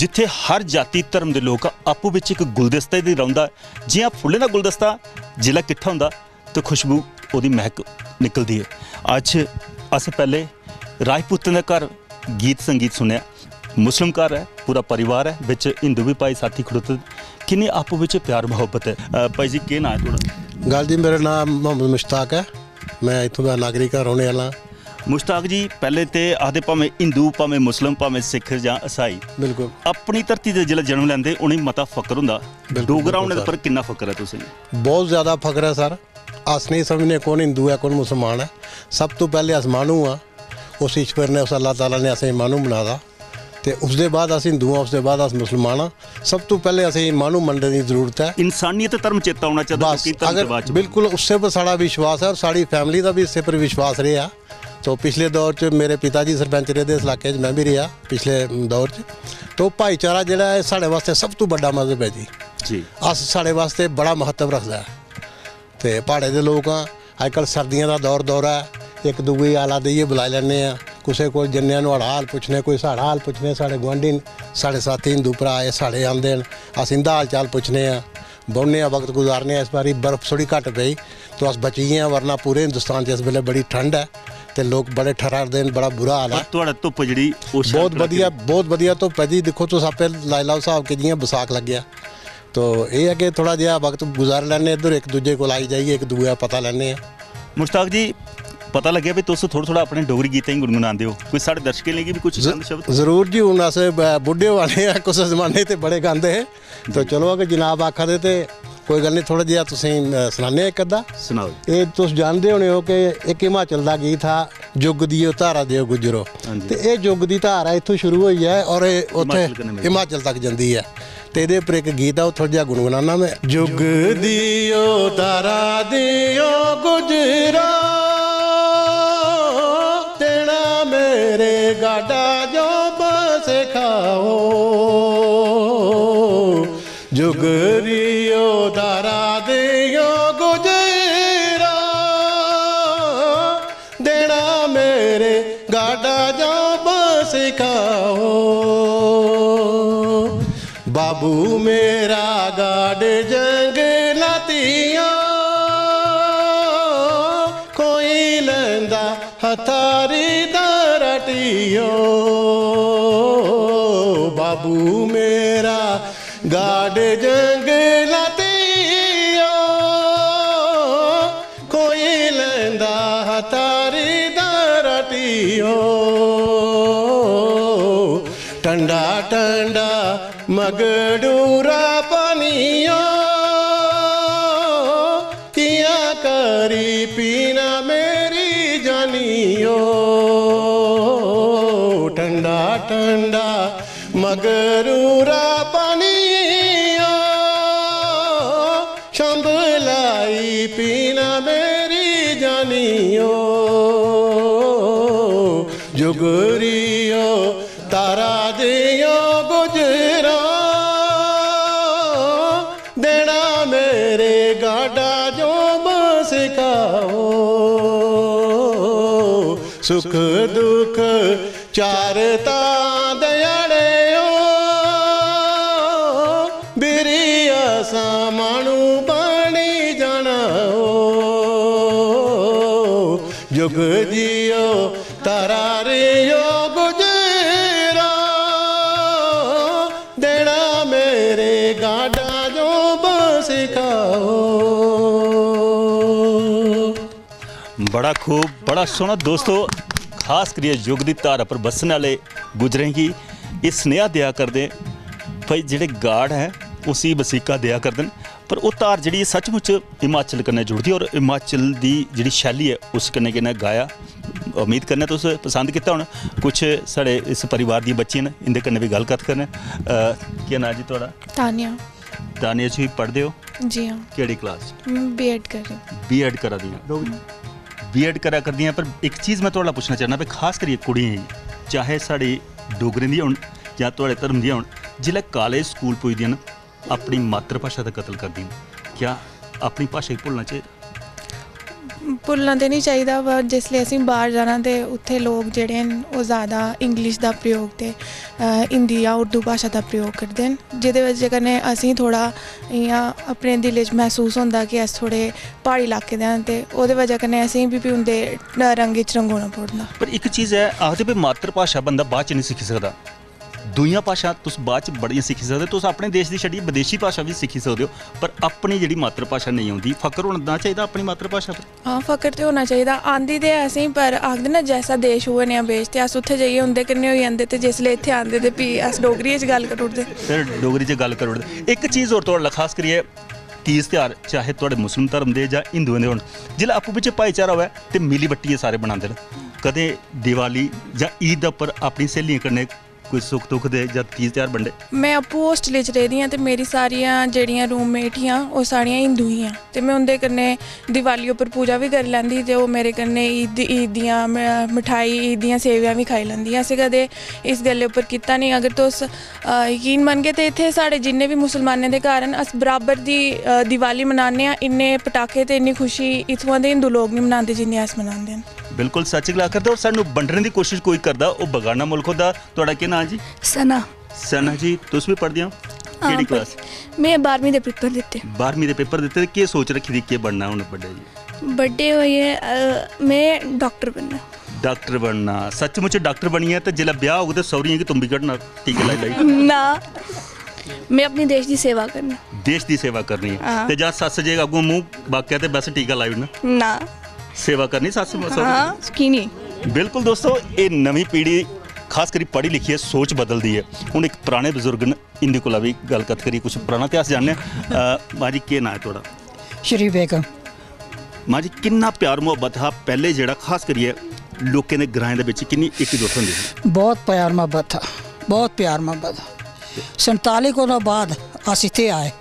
जिथे हर जाति धर्म के लोग आपू विच एक गुलदस्ते दी रौंदा जियां फुल्ले दा गुलदस्ता जिला किट्ठा हुंदा तो खुशबू ओदी महक निकलदी है। अज अस पहले राजपूतां दे घर गीत संगीत सुनिया, मुस्लिम घर है, पूरा परिवार है, विच हिंदू भी भाई साथी खड़ोते, किन्नी आपू विच प्यार मुहब्बत है। भाई जी केह् नाम है तुहाडा? गल जी मेरा नाम मोहम्मद मुश्ताक है, मैं इत्थों का नागरिक हाँ, रहने वाला। मुश्ताक जी पहले तो आखदे भावें हिंदू भावें मुस्लिम भावें सिख जां ईसाई, बिल्कुल अपनी धरती दे जिल्लै जन्म लैंदे उ'नें मता फकर हुंदा, डोगरा होने पर किन्ना फकर है तुसें? बहुत ज़्यादा फकर है सर। अस नहीं समझने कौन हिंदू है कौन मुसलमान है। सब तो पहले अस मानू हाँ, उस ईश्वर ने उस अल्लाह ताला ने असें मानू बनाया, तो उसके बाद अस हिंदू हाँ, उसके बाद अस मुसलमान हाँ। सब तो पहले असें मानू मनने की जरूरत है। इंसानियत धर्म चेता होना चाहिए बस अगर बिल्कुल उससे पर साड़ा विश्वास है और साड़ी फैमिली का भी इससे पर विश्वास रहा। तो पिछले दौर च मेरे पिता जी सरपंच रहे इस इलाके मैं भी रहा पिछले दौर च। तो भाईचारा जिहड़ा है साढ़े वास्ते सब तो बड़ा मजहब है जी। अस साढ़े वास्ते बड़ा महत्व रखता है। तो पहाड़े के लोग हाँ, अजकल सर्दियों का दौर है, एक दूए आला देइए बुलाई लैने, किसी को जन्ने नुआड़ा हाल पुछने, कोई साड़ा हाल पुछने, साढ़े गुआंढी साढ़े साथी हिंदू भरा साढ़े आंदे न, अस इंदा हाल चाल पुछने, बौने वक्त गुजारने। इस बारी बर्फ थोड़ी घट पई तो अस बची गए, वरना पूरे हिंदुस्तान इस वेले बड़ी ठंड है, तो लोग बड़े ठरारदे, बड़ा बुरा हाल है। धुप जी बहुत वधिया धुप है जी। देखो तुस आपे लाई लाओ हिसाब के जियां बसाख लग गया, तो ये है कि थोड़ा जिहा वक्त गुजार लैने, इधर एक दूजे को आई जाइए, एक दूए पता लैने। मुश्ताक जी पता लगे भी तुस थोड़ा अपने डोगरी गीतें ही गुनगुनाते हो, कोई साढ़े दर्शकें लिए भी कुछ शब्द? जरूर जी, हूँ अस बुढ़े वाले हैं, कुछ जमाने तो बड़े गाते हैं, तो चलो अगर जनाब आखा दे तो कोई गल नहीं, थोड़ा जिहा तुसीं सुनाने एक अद्धा सुनाओ। ये तुस जानते होने हो कि एक हिमाचल का गीत था, जुग दियो धारा दियो गुजरो, तो ये जुग की धारा इत्थों शुरू हुई है और उत्थे हिमाचल तक जाती है। तो ये पर एक गीत है, वो थोड़ा जिहा गुनगुनाना मैं। जुग दियो धारा दियो गुजरो, तेना मेरे गाडा जो बस खाओ, जुगरियो धारा दियो गुजरो, देना मेरे गाडा जो बस खाओ, बाबू मेरा गाड जंग लातिया, कोई लंदा हथारी दरटियो, बाबू मेरा गाड जंग लातिया, कोई लंदा हथारी दरटियो, ठंडा ठंडा मगडूरा पानियो, किया करी पीना मेरी जानियो, ठंडा ठंडा मगरूरा पानियो, शंभलाई पीना मेरी जानियो, जुगरियो तारा दियो गुजरो, देना मेरे गाडा जो बस खाओ, सुख दुख चारता दयाड़े बिरिया सामानू पानी जाना, जुग जियो तारा रियो गुजरो, देना मेरे गाडा जो बस खाओ। बड़ा खूब, बड़ा सोहना दोस्तों, खास करिए युग की धारा पर बसने वाले गुजरें की ये स्नेहा दिया करते भाई, जेडे गाड़ है उसी वसीका दिया करते, पर वो धार जी सचमुच हिमाचल कन्नै जुड़ती और हिमाचल की जी शैली है उस कन्नै कन्नै गाया। उम्मीद करने तुस पसंद किया होना। कुछ साढ़े इस परिवार दी बच्चियां न, इंदे कन्नै भी गलबात करने। क्या नाम जी थोड़ा? तानिया। तानिया जी पढ़ते हो? जी हाँ। केड़ी क्लास? B.Ed कर रही हूँ। B.Ed करा दी? B.Ed करा कर दियां, पर एक चीज़ मैं थोड़ा पुछना चाहना भी खास करिए कुड़ियां चाहे साढ़ी डोगरें दी होन या थोड़े धर्म दी होन, जिसलै कॉलेज स्कूल पुजदियां न अपनी मातृ भाशा का कतल करदियां, क्या अपनी भाशा गी भुल्लना चाहिए? ਭੁੱਲਣਾ ਤੇ ਨਹੀਂ ਚਾਹੀਦਾ ਵਾ ਜਿਸਲੇ ਅਸੀਂ ਬਾਹਰ ਜਾਣਾ ਤੇ ਉੱਥੇ ਲੋਕ ਜਿਹੜੇ ਨੇ ਉਹ ਜ਼ਿਆਦਾ ਇੰਗਲਿਸ਼ ਦਾ ਪ੍ਰਯੋਗ ਤੇ ਹਿੰਦੀ ਜਾਂ ਉਰਦੂ ਭਾਸ਼ਾ ਦਾ ਪ੍ਰਯੋਗ ਕਰਦੇ ਨੇ ਜਿਹਦੇ ਵਜ੍ਹਾ ਕਨੇ ਅਸੀਂ ਥੋੜਾ ਇਆਂ ਆਪਣੇ ਦਿਲ 'ਚ ਮਹਿਸੂਸ ਹੁੰਦਾ ਕਿ ਅਸ ਥੋੜੇ ਪਹਾੜੀ ਇਲਾਕੇ ਦੇ ਹਾਂ ਤੇ ਉਹਦੇ ਵਜ੍ਹਾ ਕਨੇ ਅਸੀਂ ਵੀ ਉਹਦੇ ਰੰਗ 'ਚ ਰੰਗੋਣਾ ਪੜਨਾ। ਪਰ ਇੱਕ ਚੀਜ਼ ਹੈ ਆਖਦੇ ਵੀ ਮਾਤਰ ਭਾਸ਼ਾ ਬੰਦਾ ਬਾਅਦ ਚ ਨਹੀਂ ਸਿੱਖ ਸਕਦਾ, ਦੂਈਆਂ ਭਾਸ਼ਾ ਤੁਸੀਂ ਬਾਅਦ ਚ ਬੜੀਆਂ ਸਿੱਖੀ ਸਕਦੇ, ਤੁਸੀਂ ਆਪਣੇ ਦੇਸ਼ ਦੀ ਛੱਡੀ ਵਿਦੇਸ਼ੀ ਭਾਸ਼ਾ ਵੀ ਸਿੱਖੀ ਸਕਦੇ ਹੋ, ਪਰ ਆਪਣੀ ਜਿਹੜੀ ਮਾਤਰ ਭਾਸ਼ਾ ਨਹੀਂ ਆਉਂਦੀ ਫਕਰ ਹੋਣਾ ਚਾਹੀਦਾ ਆਪਣੀ ਮਾਤਰ ਭਾਸ਼ਾ ਪਰ। ਹਾਂ ਫਕਰ ਤੇ ਹੋਣਾ ਚਾਹੀਦਾ, ਆਂਦੀ ਤੇ ਅਸੀਂ ਪਰ ਆਖਦੇ ਨਾ ਜੈਸਾ ਦੇਸ਼ ਹੋਵੇ ਨਿਆ ਬੇਸ਼ ਤੇ ਅਸ ਉੱਥੇ ਜਾਈਏ ਹੁੰਦੇ ਕਿੰਨੇ ਹੋ ਜਾਂਦੇ ਤੇ ਜਿਸਲੇ ਇੱਥੇ ਆਂਦੇ ਤੇ ਵੀ ਅਸ ਡੋਗਰੀ 'ਚ ਗੱਲ ਕਰ ਉੱਠਦੇ ਫਿਰ ਡੋਗਰੀ 'ਚ ਗੱਲ ਕਰੋ। ਇੱਕ ਚੀਜ਼ ਹੋਰ ਤੁਹਾਡਾ ਖਾਸ ਕਰੀਏ ਤੀਜ ਤਿਉਹਾਰ ਚਾਹੇ ਤੁਹਾਡੇ ਮੁਸਲਿਮ ਧਰਮ ਦੇ ਜਾਂ ਹਿੰਦੂਆਂ ਦੇ ਹੋਣ, ਜਿਹੜਾ ਆਪੋ ਵਿੱਚ ਭਾਈਚਾਰਾ ਹੋਵੇ ਤੇ ਮਿਲੀ ਬੱਟੀ ਸਾਰੇ ਬਣਾਉਂਦੇ ਨੇ। ਕਦੇ ਦੀਵਾਲੀ ਜਾਂ ਈਦ ਦੇ ਉੱਪਰ ਆਪਣੀ ਸਹੇਲੀਆਂ ਕਰਨੇ ਕੋਈ ਸੁੱਖ ਦੁੱਖ ਦੇ ਜਾਂ ਤੀਜ ਤਿਉਹਾਰ ਵੰਡੇ। ਮੈਂ ਆਪੂ ਹੋਸਟਲ 'ਚ ਰਹਿੰਦੀ ਹਾਂ ਤੇ ਮੇਰੀ ਸਾਰੀਆਂ ਜਿਹੜੀਆਂ ਰੂਮਮੇਟ ਹੀ ਉਹ ਸਾਰੀਆਂ ਹਿੰਦੂ ਹੀ ਆ ਤੇ ਮੈਂ ਉਹਦੇ ਕन्नै ਦੀਵਾਲੀ ਉੱਪਰ ਪੂਜਾ ਵੀ ਕਰ ਲੈਂਦੀ ਤੇ ਉਹ ਮੇਰੇ ਕन्नै ईद ਦੀਆਂ ਮਿਠਾਈ ईद ਦੀਆਂ ਸੇਵੀਆਂ ਵੀ ਖਾਈ ਲੈਂਦੀ। ਅਸੀਂ ਕਦੇ ਇਸ ਗੱਲ ਉੱਪਰ ਕੀਤਾ ਨਹੀਂ। अगर तुस यकीन मनगे तो इत्थे साढ़े जिन्ने भी मुसलमानें दे घर न अस बराबर दी दिवाली मनाने आ, इन्ने पटाखे ते इन्नी खुशी इत्थुआं दे हिंदू लोग नहीं मनाते जिन्नी अस मनाते हैं। बिल्कुल सच गल करदा और सानू बंडने की कोशिश कोई करदा वो बगाना मुल्क होंदा। तुहाडा की नाम जी? सना। सना जी तुस भी पढ़दे हो केड़ी क्लास? मैं 12वीं दे पेपर दित्ते। 12वीं दे पेपर दित्ते की सोच रखी दी के बनना हुन बड्डे जी? बड्डे होइए मैं डॉक्टर बनना। डॉक्टर बनना सचमुच डॉक्टर बनी है तो जिला ब्याह होगा तो सौरियां की तुम भी कटना टीके लाई लाई ना मैं अपने देश की सेवा करना। देश की सेवा करनी है ते जा सस जे अगों मुंह बाकिया ते बस टीका लाई ना ना सेवा करनी सस हाँ की नहीं। बिल्कुल दोस्तों ये नवी पीढ़ी खास करी पढ़ी लिखी है सोच बदलती है। हुण एक पुराने बजुर्ग ने इंदे कोला भी गलकत करी कुछ पुराना इतिहास जानने। माँ जी के नाम है थोड़ा? श्री बेगम। माँ जी किन्ना प्यार मुहब्बत हा पहले जेड़ा खास करिए लोकें दे ग्रां दे विच किन्नी एकजुट होंदी सी? बहुत प्यार मोहब्बत था, बहुत प्यार मोहब्बत। 47 को बाद अस इत्थे आए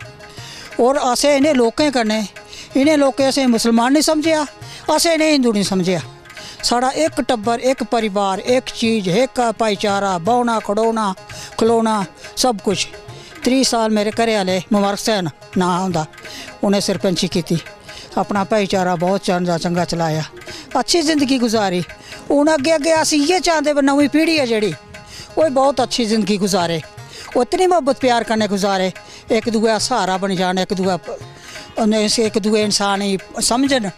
और असें इन्हें लोकें कन्नै इन्हें लोकें असें मुसलमान नहीं समझिया, असें इन्हें हिंदू नहीं समझिया। साड़ा एक टब्बर एक परिवार एक चीज़ एक भाईचारा बौना खड़ोना खलोना सब कुछ। 30 साल मेरे घरे आले मुबारक सैन ना होंदा उन्हें सरपंची की अपना भाईचारा बहुत चंगा चलाया अच्छी ज़िंदगी गुजारी। हूँ अगे अगे अस इयै चाहते नवी पीढ़ी है जी वो बहुत अच्छी ज़िंदगी गुजारे उतनी मोहब्बत प्यार करने गुजारे एक दूए सहारा बन जान एक दूए इंसान ही समझन।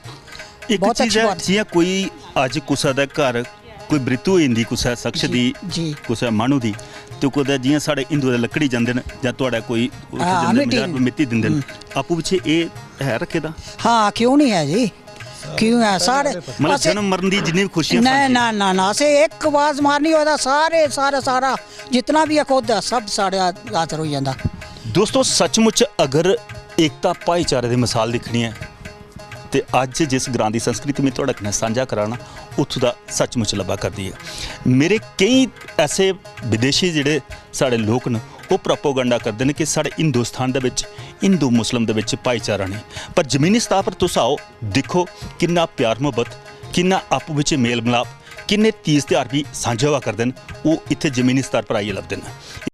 एक बहुत चीज़ अच्छी है बात। जियां कोई अज कुसा दा घर कोई मृत्यु होई जंदी कुसा शख्स दी जी। कुसा मानू दी तो कुदै जियां साढ़े हिंदू दे लकड़ी जंदे न जां तुहाड़ा कोई मिट्टी दिंदे न आपू पिछे एह् है रखे दा? हाँ क्यों नहीं है जी क्यों है सारे मतलब जन्म मरण दी जिन्नी भी खुशियां ना ना ना ना असें एक आवाज़ मारनी होता सारे सारा सारा जितना भी खुद है सब साढ़े हाजर हो जाता। दोस्तों सचमुच अगर एकता भाईचारे की मिसाल दिखनी है तो अज जिस ग्रां की संस्कृति में तुहाडे कन्नै सांझा कराना उत्थों का सचमुच लब्भा करती है। मेरे कई ऐसे विदेशी जिहड़े साढ़े लोग न वो प्रोपोगंडा करते हैं कि साढ़े हिंदुस्तान दे विच हिंदू मुस्लिम दे विच भाईचारा नहीं, पर जमीनी सतह पर तुस आओ देखो किन्ना प्यार मुहब्बत किन्ना आपू विच मेल मिलाप किन्ने तीज त्यौहार भी सांझे होआ करदे न वो इत्थे जमीनी स्तर पर आइए लभदे न।